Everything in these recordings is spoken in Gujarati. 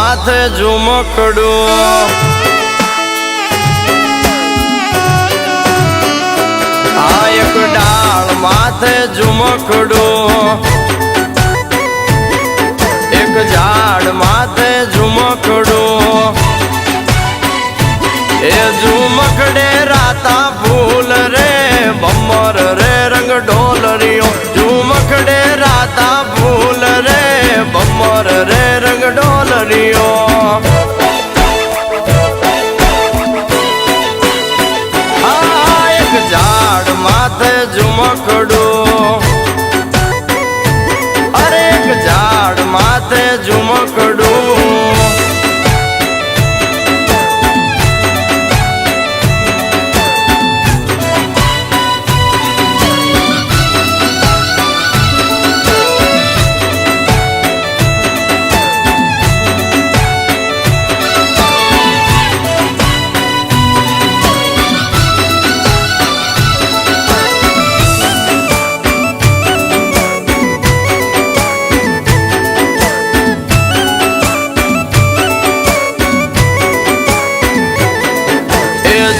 માથે ઝુમકડું, આ એક ડાળ માથે ઝુમકડું, એક ઝાડ માથે ઝુમકડું, એ ઝુમકડે રાતા ફૂલ રે બમર રે રંગ ઢોલરિયો, ઝુમકડે રાતા ફૂલ રે બમર રે રંગ ઢોલરિયો, આ એક ઝાડ માથે ઝુમકડું, અરે એક ઝાડ માથે ઝુમકડું,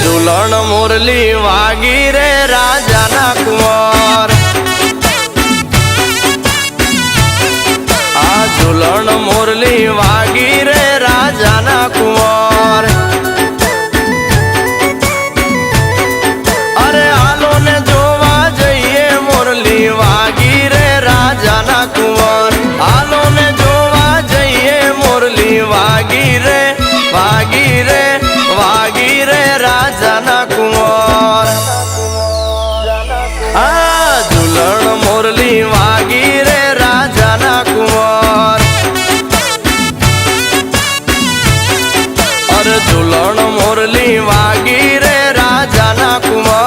ઝૂલણ મુરલી વાગી રે રાજાના કુંવર, આ ઝૂલણ મુરલી વાગી રે રાજાના કુંવર, અરે હાલો ને જોવા જઈએ મુરલી વાગી રે રાજાના કુંવર, હાલો ને જોવા જઈએ મુરલી વાગી રે વાગી રે વાગી રે રાજાના કુંવર, આ ઝૂલણ મુરલી વાગી રે રાજાના કુંવર, અરે ઝૂલણ મુરલી વાગી રે રાજાના કુંવર,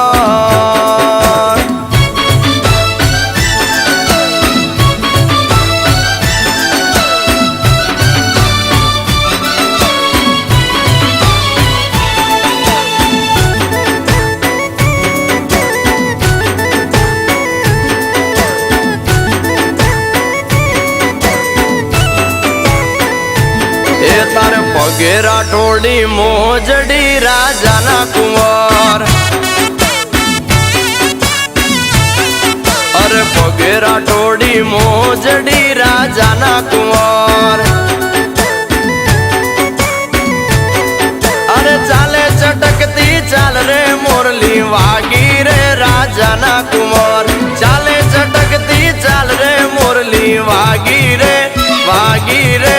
તારે પગે રાઠોડી મોજડી રાજાના કુંવર, અરે પગે રાઠોડી મોજડી રાજાના કુંવર, અરે ચાલે ચટકતી ચાલ રે મુરલી વાગી રે રાજાના કુંવર, ચાલે ચટકતી ચાલ રે મુરલી વાગી રે વાગી રે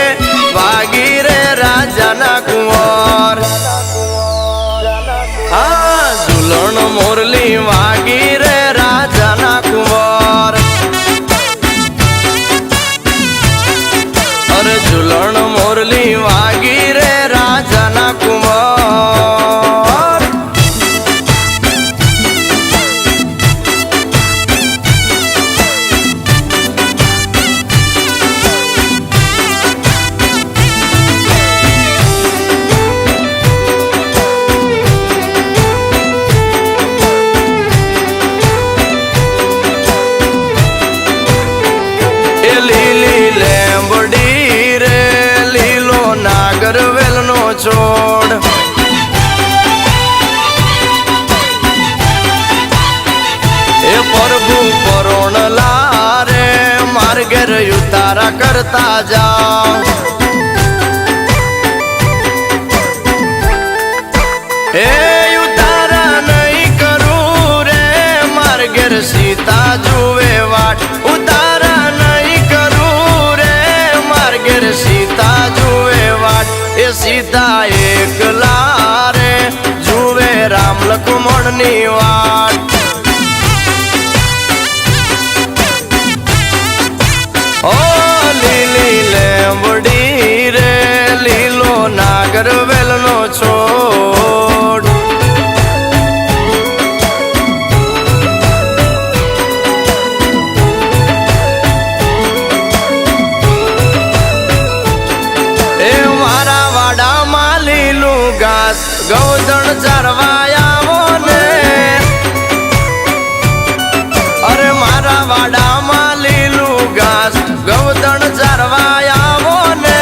વાગી રે રાજાના કુંવર, આ ઝૂલણ મુરલી વાગી રે રાજાના કુંવર, અરે ઝૂલણ મુરલી વાગી રે રાજાના કુંવર, લીલી લેમ્બડી રે લીલો નાગરવેલ નો છોડ, એ પ્રભુ પરોણલા રે માર્ગે ઉતારા કરતા જાઓ, એ ઉતારા નહીં કરું રે માર્ગે સીતા જુએ વાટ, ઉતારા નહીં કરું રે માર્ગે સીતા જુએ વાટ, એ સીતા એકલા રે જુએ રામ લક્ષ્મણ ની વાટ, ઓ લીલી લેમ્બડી રે લીલો નાગરવેલ નો છોડ, એ મારા વાડામાં લીલું ઘાસ ગૌધણ ચરવા આવો ને, અરે મારા વાડામાં લીલું ઘાસ ગૌધણ ચરવા આવો ને,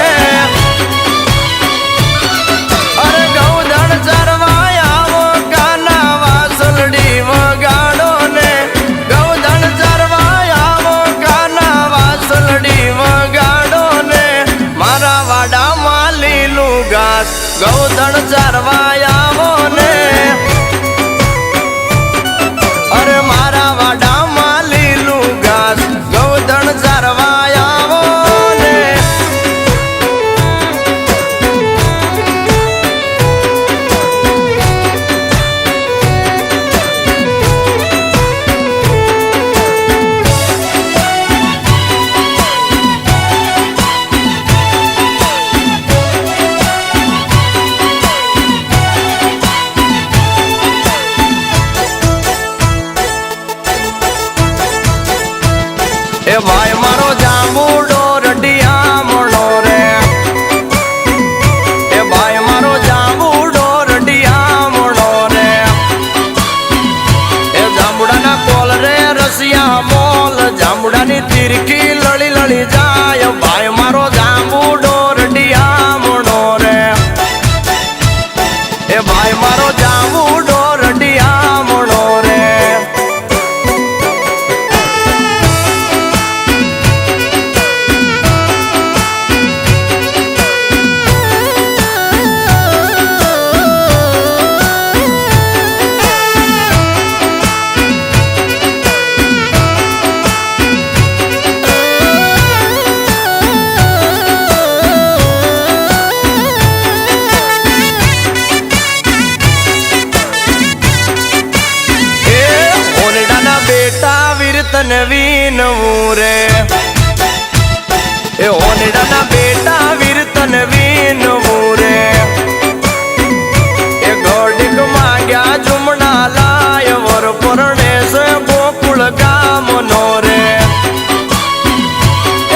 એ ભાઈ મારો જાંબુડો રડિયામણો રે, એ ભાઈ મારો જાંબુડો રડિયામણો રે, એ જાંબુડાના કોલ રે રસિયા મોલ, જાંબુડાની તીરકી લળી લળી જાય, ભાઈ મારો જાંબુડો રડિયામણો રે, એ ભાઈ મારો જાંબુડો રડિયામણો રે. તને વીનવું રે, એ ઓનેડાના બેટા વીર તને વીનવું રે, એ ગોડીક માંગ્યા જુમણા લાય વર પરણે છે ગોકુળ ગામનો રે,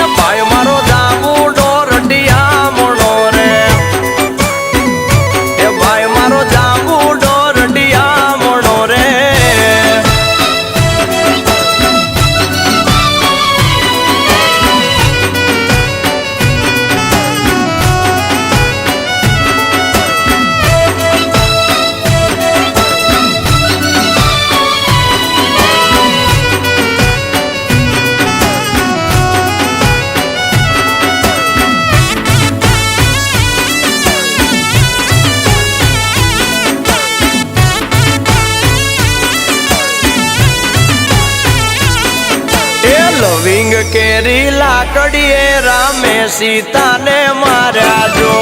એ ભાઈ મારો જાંબુડો રડિયામણો રે, એ ભાઈ મારો જાંબુડો રડિયામણો રે. લવિંગ કેરી લાકડીએ રામે સીતાને માર્યા જો,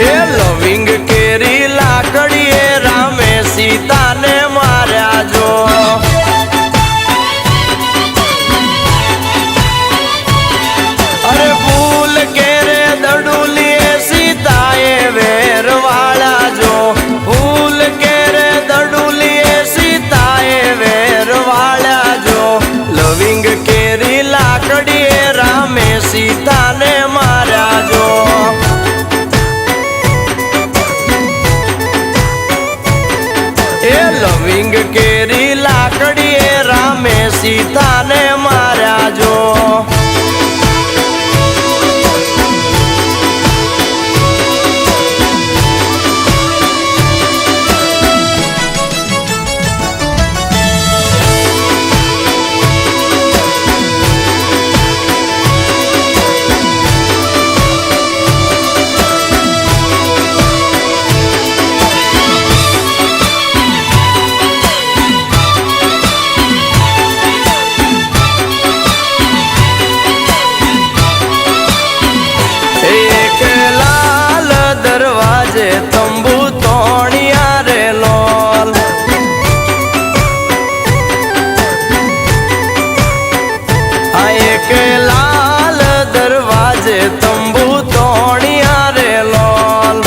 એ લવિંગ કેરી લાકડીએ રામે સીતાને માર્યા જો, અરે ફૂલ કેરે દડુલીએ સીતાએ વેરવાળા જો, ફૂલ કેરે દડુલીએ સીતાએ વેરવાળા જો, લવિંગ કેરી લાકડીએ રામે સીતાને માર્યા જો, એ લવિંગ કેરી લાકડીએ રામે સીતાને માર્યા જો. દરવાજે તંબુ તોણિયા રે લોલ, આ એક લાલ દરવાજે તંબુ તોણિયા રે લોલ,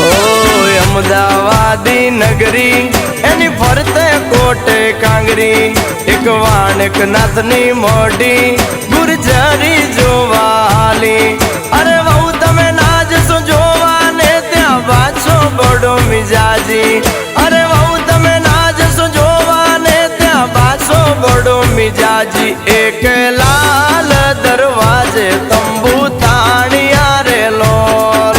ઓ અમદાવાદી નગરી એની ફરતે કોટે કાંગરી, એક વાણક નાથની મોઢી ગુર્જરી જોવાલી, અરે વહુ તમે નાજશો જોવાને ત્યાં પાછો બડો મિજાજી, અરે વહુ તમે નાજશો જોવાને ત્યાં પાછો બડો મિજાજી, એક લાલ દરવાજે તંબુ તાણિયા રે લોલ,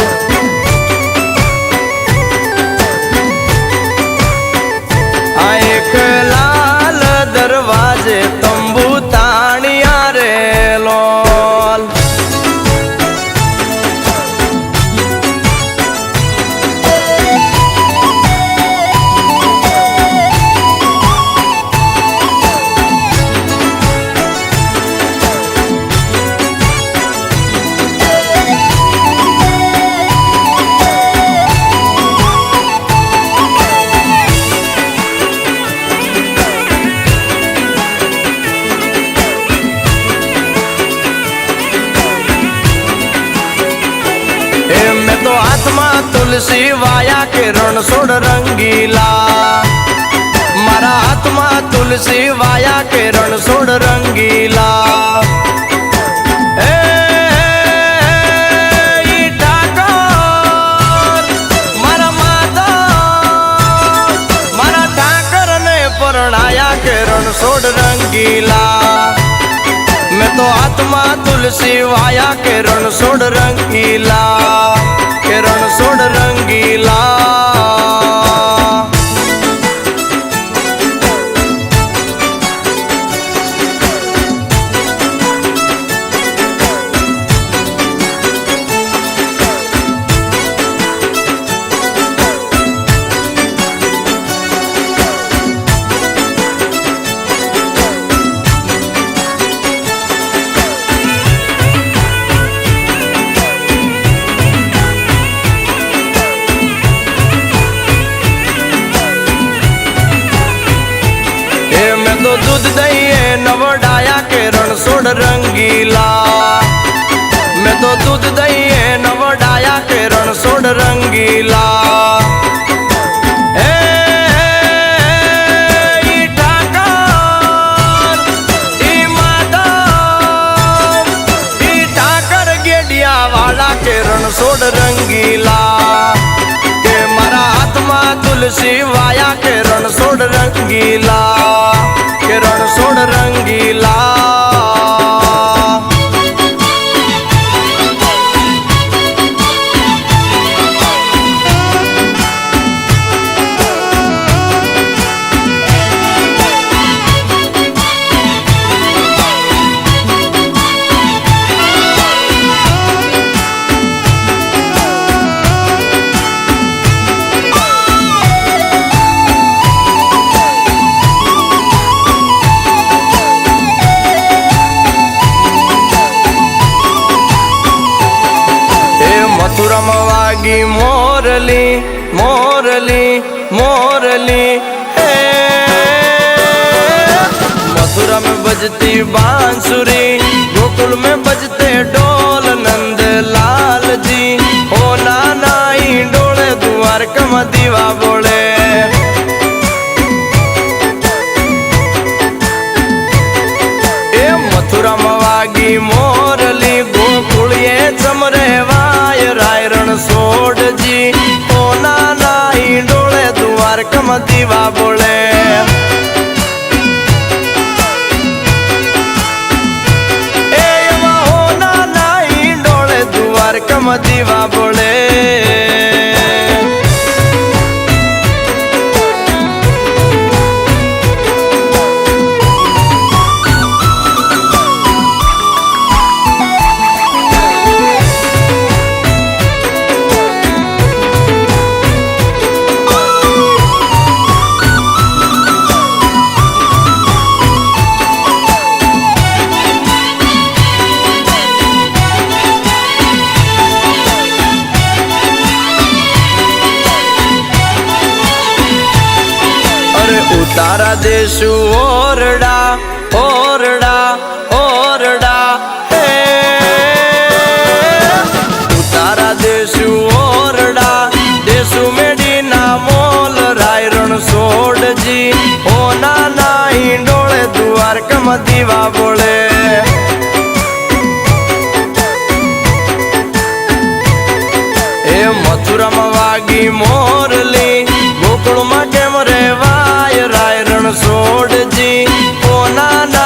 આ એક લાલ દરવાજે તંબુ તાણિયા રે લોલ. એ મેં તો હાથમાં તુલસી વાયા કે રણછોડ રંગીલા, મારા હાથમાં તુલસી વાયા કે રણછોડ રંગીલા. એ ઠાકર મારા માતા મારા ઠાકર ને પરણાયા કે રણછોડ રંગીલા. મેં તો હાથમાં તુલસી વાયા કે રણછોડ રંગીલા, કે રણછોડ રંગીલા. दूध दही नवडाया के रણછોડ रंगीला. मैं तो दूध दही नवडाया के रણછોડ रंगीला. ए ठाकर ई माधव ई ठाकर गेडिया वाला के રણછોડ रंगीला. के मारा हाथમાં તુલસી વાયા કે રણછોડ રંગીલા, કે રણછોડ રંગીલા. मथुरा में वागी मोरली मोरली मोरली. हे मथुरा में बजती बांसुरी, गोकुल में बजते ढोल नंद लाल जी. ओ नाना डोले द्वारका में दीवा बोले. ए मथुरा में वागी मोरली, गोकुलिए चमरे वाय राय રણછોડ जी. ओ नाना डोले द्वारका में दीवा बोले. ए हो नाना डोले द्वारका में दीवा बोले. उतारा देशु ओरडा ओरडा ओरडा. हे उतारा देशु ओरडा, देशु मेडी ना मोल राय રણછોડ जी. ओ नाना डोले द्वारका में दीवा बोले. ए मथुरा में वागी मोरली, गोकुल में केम रेवाय राय રણછોડ जी. ओ नाना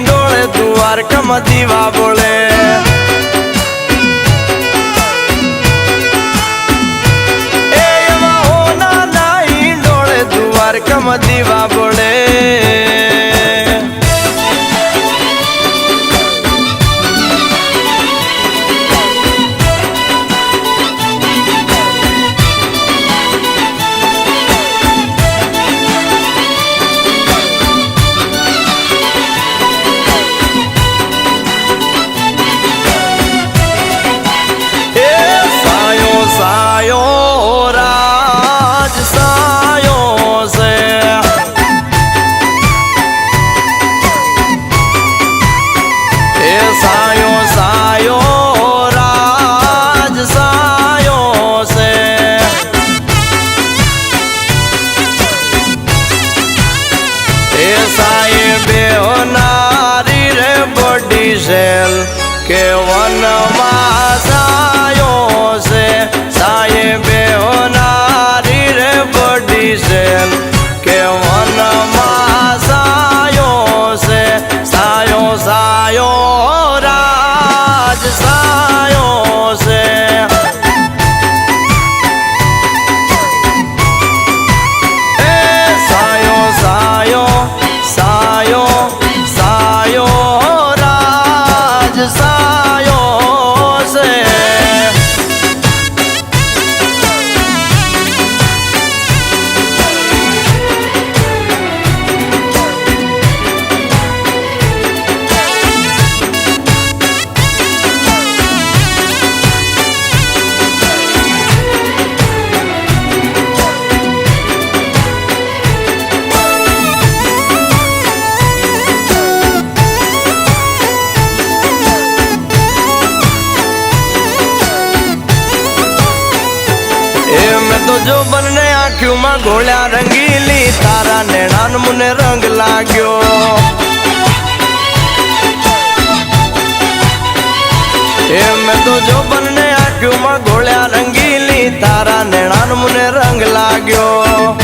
डोले द्वारका में दीवा बोले. ए हो नाना डोले द्वारका में दीवा बोले. सायो राज सायो से મેં તો જો બંને આંખોમાં ઘોળ્યા રંગીલી તારા નેણાન મને રંગ લાગ્યો એ મેં તો જો બંને આંખોમાં ઘોળ્યા રંગીલી તારા નેણાન મને રંગ લાગ્યો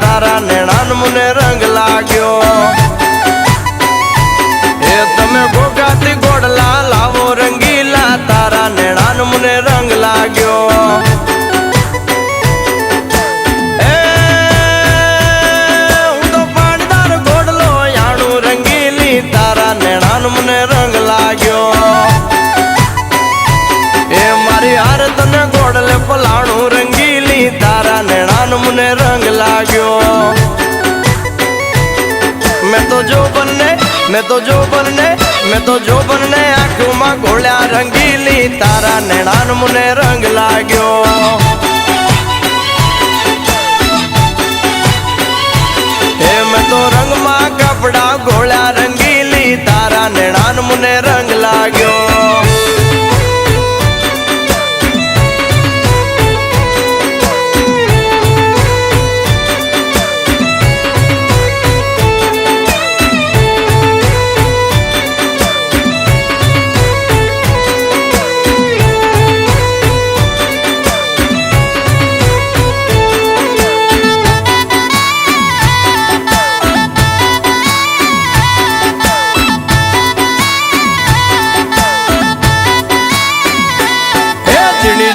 તારા નેણાન મને રંગ લાગ્યો એ તમે ગોગાથી ગોડલા લાવો રંગીલા તારા નેણાન મને રંગ લાગ્યો એ હું તો પાણદાર ગોડલો યાણું રંગીલી તારા નેણાન મને રંગ લાગ્યો એ મારી હાર તને ગોડલે પલાણું રંગીલી તારા નેણાન મને રંગ લાગ્યો मैं तो जो बनने आँखों में घोड़ा रंगीली तारा नैणान मुने रंग लाग्यो हे मैं तो रंग में कपड़ा घोड़ा रंगीली तारा नैणान मुने रंग लाग्यो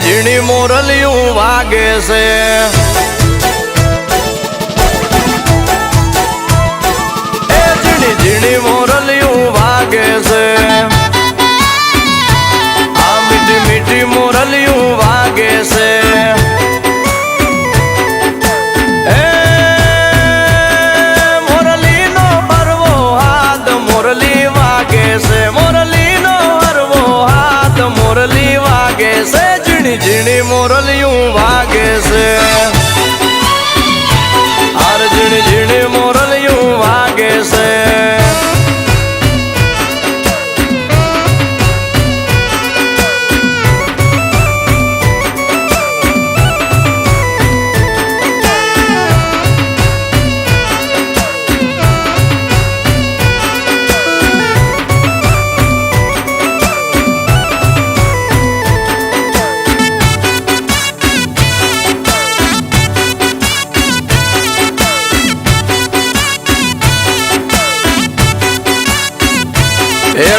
झीणी मोरलियों वागे से झीणी झीणी मोरलियों वागे से आ मीठी मीठी मोरलियों वागे से मोरली नो हरवो हाथ मोरली वागे से मोरली नो हरवो हाथ मोरली वागे से झीणी मोरलियों वागे से हर झीणी झीणी मोरलियों वागे से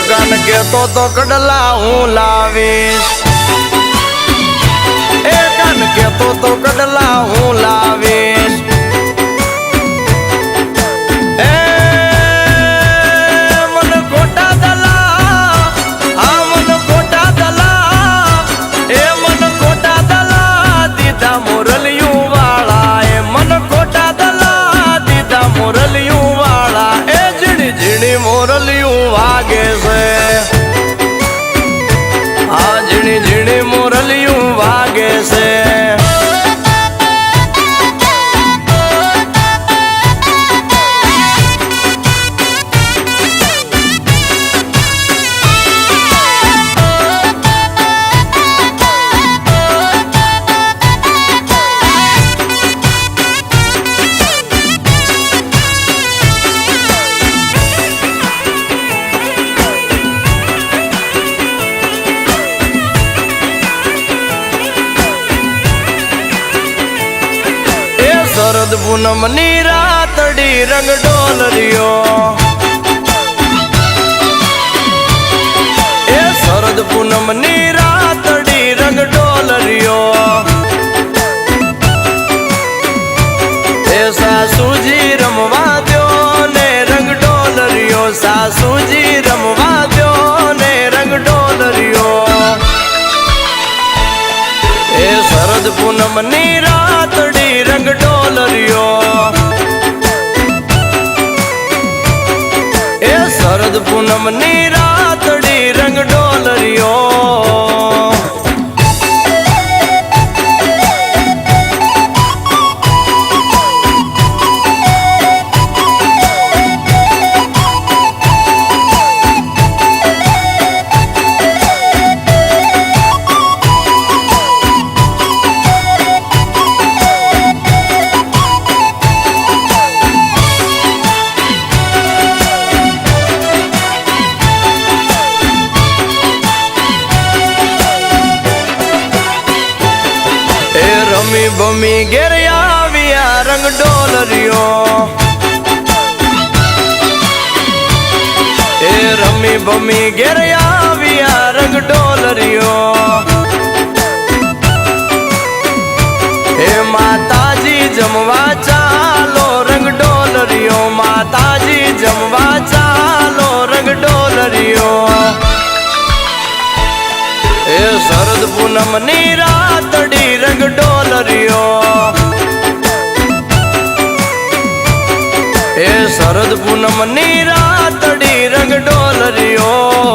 गान के तो कडला हूँ लावीश गान के तो कडला हूँ लावीश मन कोटा दला हाँ मन कोटा दला मन कोटा दला दीदा मोरलियों वाला मन कोटा दला दीदा मोरलियों वाला झीणी झीणी मोरलियों वागे से हाँ झीणी झीणी मोरलियों वागे से शरद पूनम नी रातड़ी रंग डोलरियो शरद पूनम नी रातड़ी रंग डोलरियो सासू जी रमवा दो ने रंग डोलरियो सासू जी रमवा दो ने रंग डोलरियो शरद पूनम नी रातड़ी रंग डोलरियो शरद पूनम नी रातड़ी रंग डोलरियो બમી ઘેર આવ્યા રંગ ડોલરિયો એ રમી બમી ઘેર આવ્યા રંગ ડોલરિયો એ માતાજી જમવા ચાલો રંગ ડોલરિયો માતાજી જમવા ચાલો રંગ ડોલરિયો એ શરદ પૂનમ ની રાતડી રંગ ડોલરિયો એ શરદ પૂનમ ની રાતડી રંગ ડોલરિયો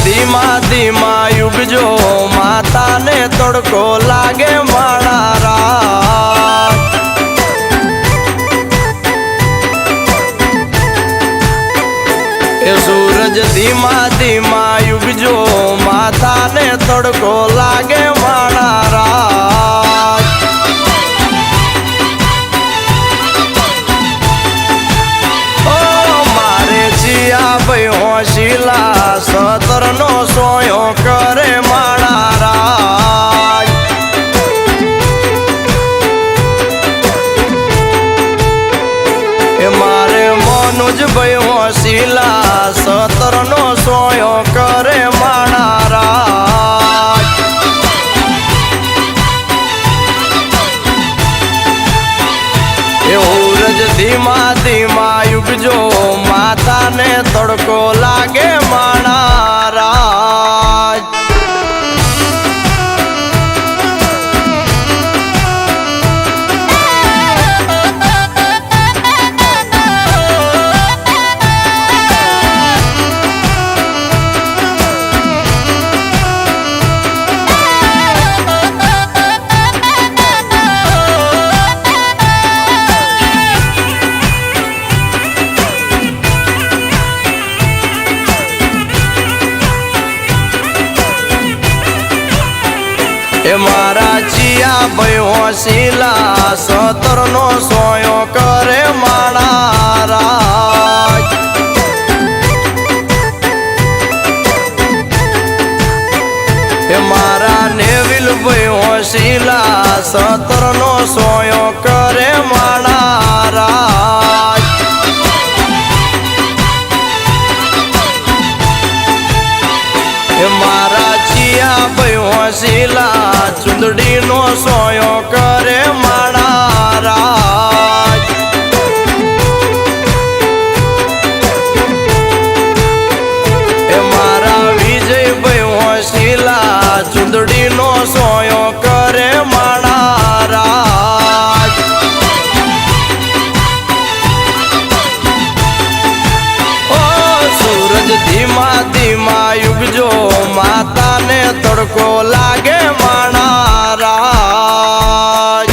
ધીમા ધીમા યુગજો માતાને તડકો લાગે માળા એ સૂરજ ધીમા ધીમા યુગજો માતાને તડકો લાગે માળા મારે જીયા ભાઈ હોશીલા સતર નો સોયો કરે માળા રાજ એ મારે મનુજ ભાઈ હોશીલા સતર નો સોયો કરે માળા રાજ એ ઉરજ ધીમા ધીમા યુગજો માતાને તડકો લાગે માળા રાજ એ મારા ચિયા ભાઈ હોશીલા સતર નો સોયો કરે માળા રાજ એ મારા નેવિલ ભાઈ હોશીલા સતર નો સોયો કરે માળા રાજ એ મારા ચિયા ભાઈ હોશીલા ચુંદડી નો સોયો કરે માળા રાજ એ મારા વિજય ભાઈ હોશીલા ચુંદડી નો સોયો કરે માળા રાજ ઓ સૂરજ ધીમા ધીમા યુગજો માતાને તડકો લાગે માળા રાજ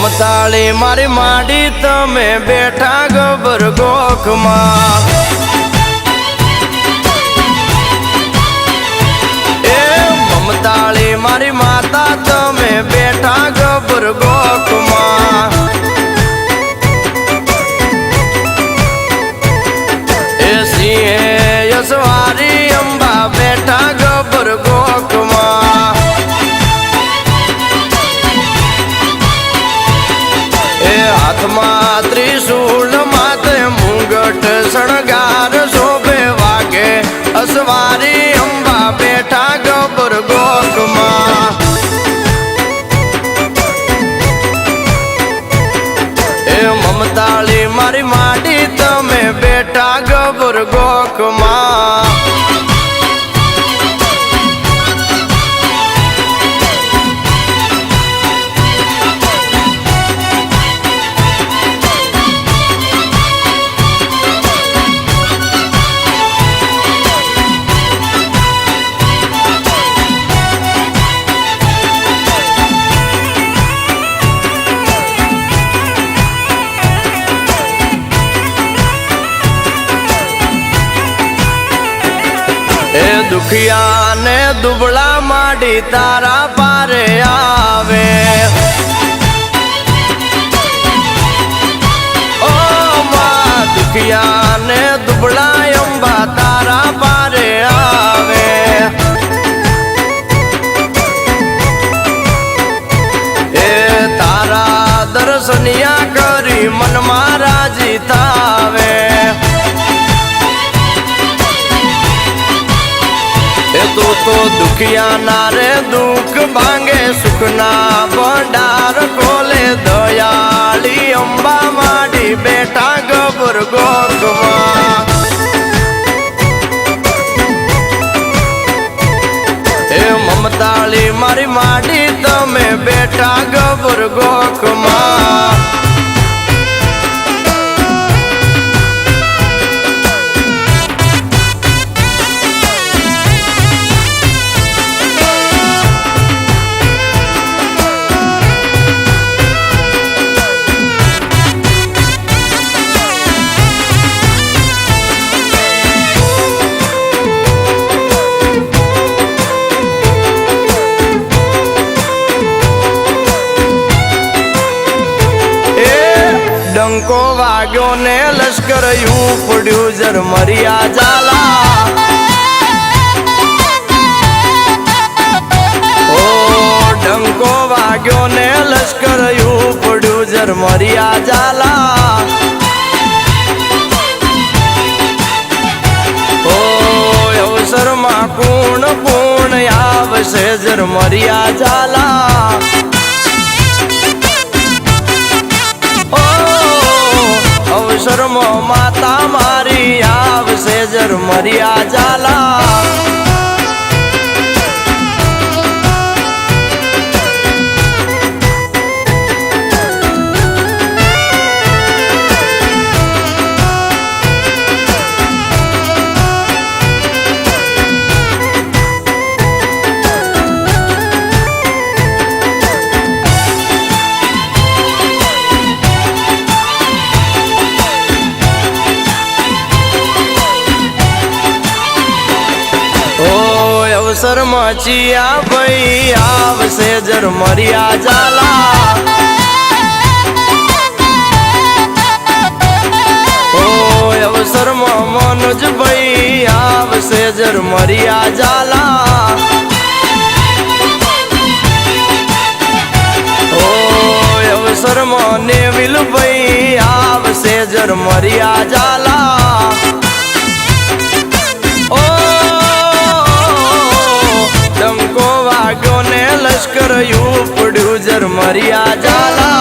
મમતાળી મારી માડી તમે બેઠા ગબર ગોખમાં એ મમતાળી મારી માતા તમે બેઠા ગબર ગોખમાં એ સિંહે યસવારી અંબા બેઠા ગબર ગોખમાં હાથમાં ત્રિશૂળ માથે મુંગટ શણગાર શોભે વાગે અસવારી અંબા બેઠા ગબર ગોખમાં એ મમતાળી મારી માડી તમે બેઠા ગબર ગોખમાં એ દુખિયા ને દુબળા માડી તારા પારે આવે ઓ માં દુખિયા ને દુબળા અંબા તારા પારે આવે એ તારા દર્શનિયા કરી મનમાં રાજી થાવે તું તો દુખિયા ના રે દુઃખ ભાંગે સુખના ભંડાર ખોલે દયાળી અંબા માડી બેઠા ગબર ગોખમાં એ મમતાળી મારી માડી તમે બેઠા ગબર ગોખમાં ડંકો વાગ્યો ને લશ્કર યુ પડ્યું ઝરમરિયા ઝાલા ઓ ડંકો વાગ્યો ને લશ્કર યુ પડ્યું ઝરમરિયા ઝાલા ઓ અવસરમાં પૂર્ણ પૂર્ણ આવશે ઝરમરિયા ઝાલા અવસરમાં માતા મારી આવશે ઝરમરિયા ઝાલા અવસરમાં ચિયા ભાઈ આવશે ઝરમરિયા ઝાલા ઓ અવસરમાં મનોજ ભાઈ આવશે ઝરમરિયા ઝાલા ઓ અવસરમાં નેવિલ ભાઈ આવશે ઝરમરિયા ઝાલા ડંકો વાગ્યો ને લશ્કર યુ પડ્યું ઝરમરિયા ઝાલા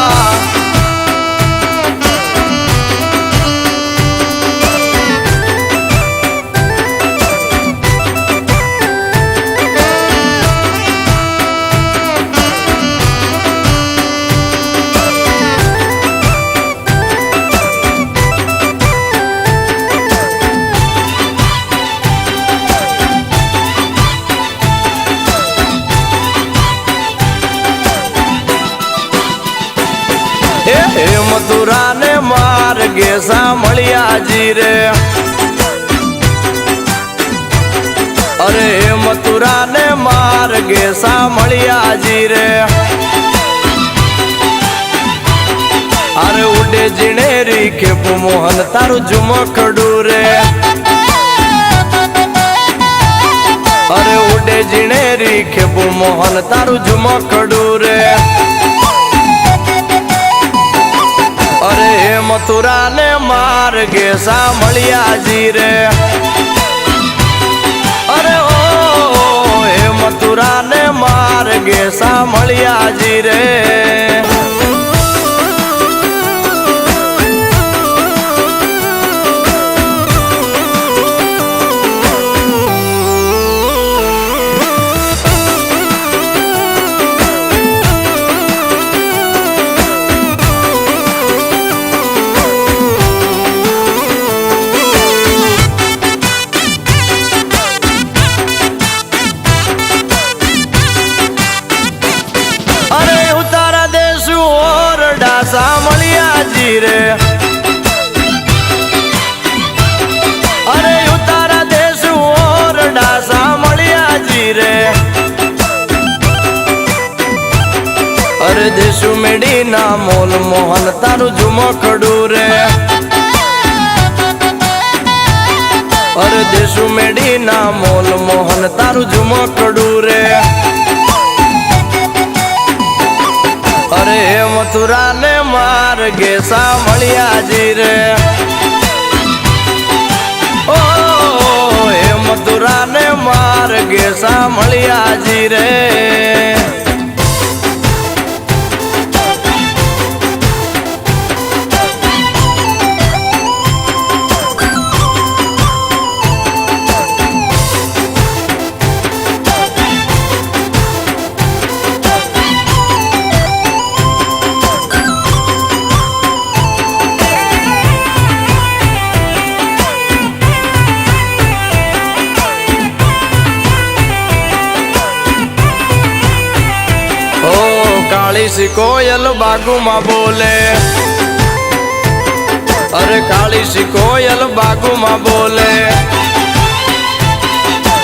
એ મથુરા ને માર્ગે સાંભળ્યાજી રે, અરે એ મથુરા ને માર્ગે સાંભળ્યાજી રે, અરે ઉડે જીણેરી ખેપુ મોહન તારું ઝુમખડું રે, અરે ઉડે જીણેરી ખેપુ મોહન તારું ઝુમખડું રે, અરે હે મથુરા ને માર્ગે સાંભળ્યાજી રે, અરે ઓ હે મથુરા ને માર્ગે સાંભળ્યાજી રે, સાંભળ્યાજી રે, અરે ઉતારા દેશ ઓરડા સાંભળ્યાજી રે, અરે દેશુ મેડી ના મોલ મોહન તારું ઝુમખડું રે, અરે દેશુ મેડી ના મોલ મોહન તારું ઝુમખડું રે, અરે હે મથુરા ને માર્ગે સાંભળ્યાજી રે, ઓ હે મથુરા ને માર્ગે સાંભળ્યાજી રે, કાળી સી કોયલ બાગુમાં બોલે, અરે કાળી સી કોયલ બાગુમાં બોલે,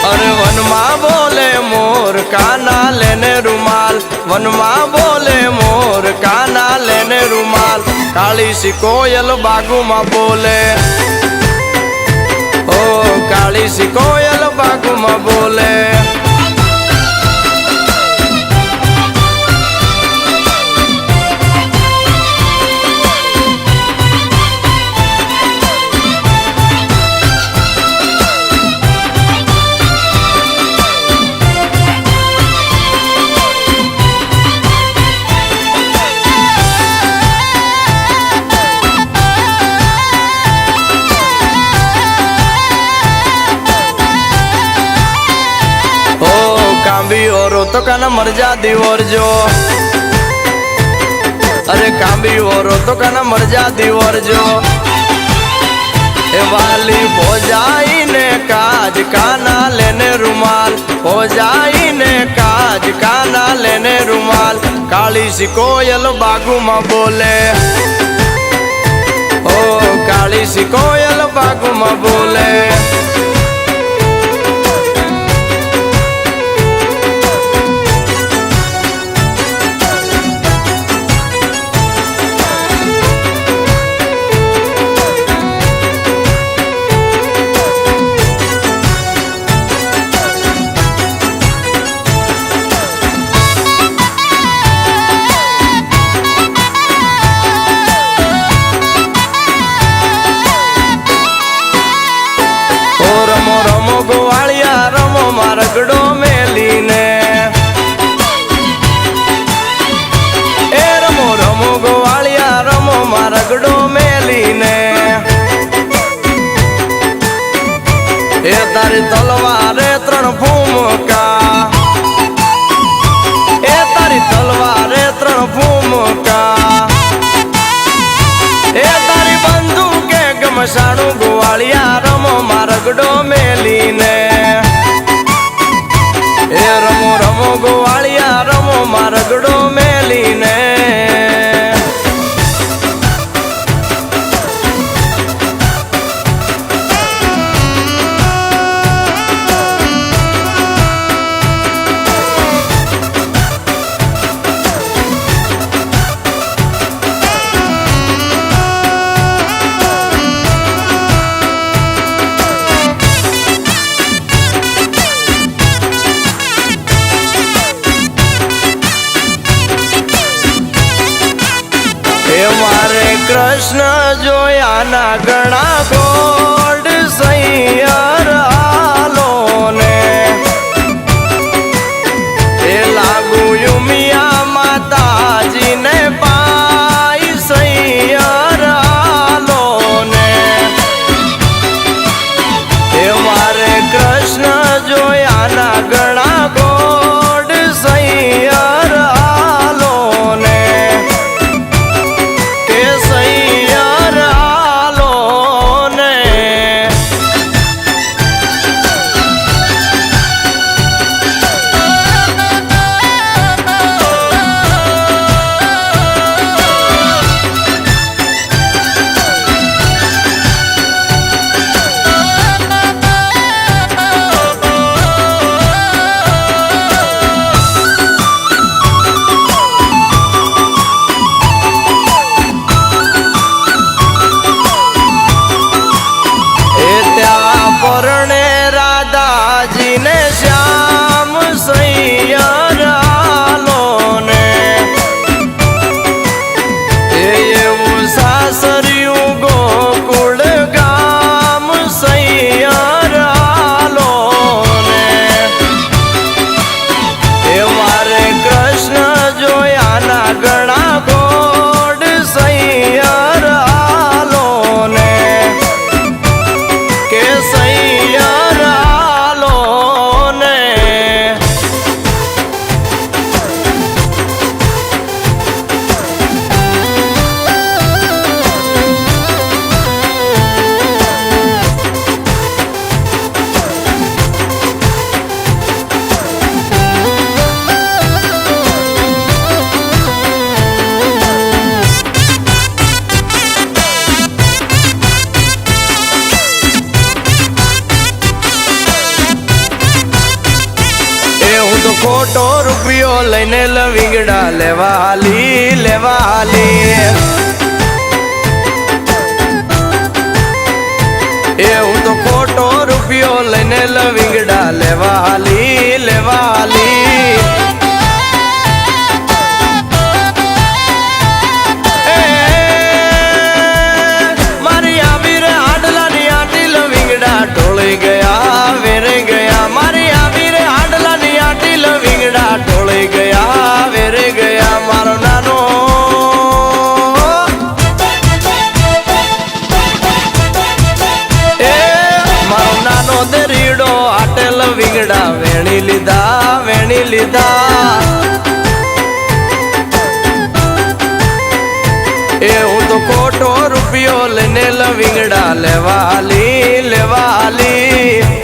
અરે વનમાં બોલે મોર કાના લેને રૂમાલ, વનમાં બોલે મોર કાના લેને રૂમાલ, કાળી સી કોયલ બાગુમાં બોલે, ઓ કાળી સી કોયલ બાગુમાં બોલે, ઓરો તો કાના મરજા દીવર જો, અરે કાંબી ઓરો તો કાના મરજા દીવર જો, એ વાલી ભોજાઈ ને કાજ કાના લેને રૂમાલ, ભોજાઈ ને કાજ કાના લેને રૂમાલ, કાળી સી કોયલ બાગુમાં બોલે, ઓ કાળી સી કોયલ બાગુમાં બોલે, રગડો મેલીને, એ રમો રમો ગોવાળિયા રમો માં રગડો મેલીને, એ તારી તલવારે 3 ભૂમકા, એ તારી તલવારે 3 ભૂમકા, એ તારી બંદૂકે ગમસાણું ગોવાળિયા રમો માં રગડો મેલીને, એ રમો રમો ગોવાળિયા રમો માં રગડો મેલીને, કૃષ્ણ જોયાના ઘણા ગોડ સૈયર આલો ને એ લાગુ યુમિયા માતાજીને પાઈ સૈયર આલો ને એ મારે કૃષ્ણ જોયાના ઘણા ગોડ સૈયર આલો ને કે સૈયર આલો ને પરણે રાધાજીને શ્યામ સૈયર આલો ને એવું સાસરિયું ગોકુળ ગામ સૈયર આલો ને એ મારે કૃષ્ણ જોયાના ઘણા ગોડ સૈયર આલો ને કે સૈયર આલો ને તો ખોટો રૂપિયો લઈને લવિંગડા લેવાલી લેવાલી એ હું તો ખોટો રૂપિયો લઈને લવિંગડા લેવાલી લેવાલી મારી આવી રે આડલાની આટી લવિંગડા ઢોળી ગયા વેરે ગયા મારી આવી રે આડલાની આટી લવિંગડા ઢોળી ગયા વેરે ગયા મારો નાનો એ મારો નાનો દરીડો આટે લવિંગડા વેણી લીધા એ હું તો ખોટો રૂપિયો લઈને લવિંગડા લેવાલી લેવાલી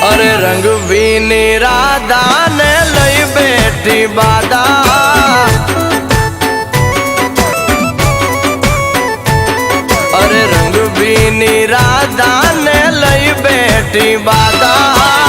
અરે રંગ ભીની રાધા ને લઈ બેઠી બાદા અરે રંગ ભીની રાધા ને લઈ બેઠી બાદા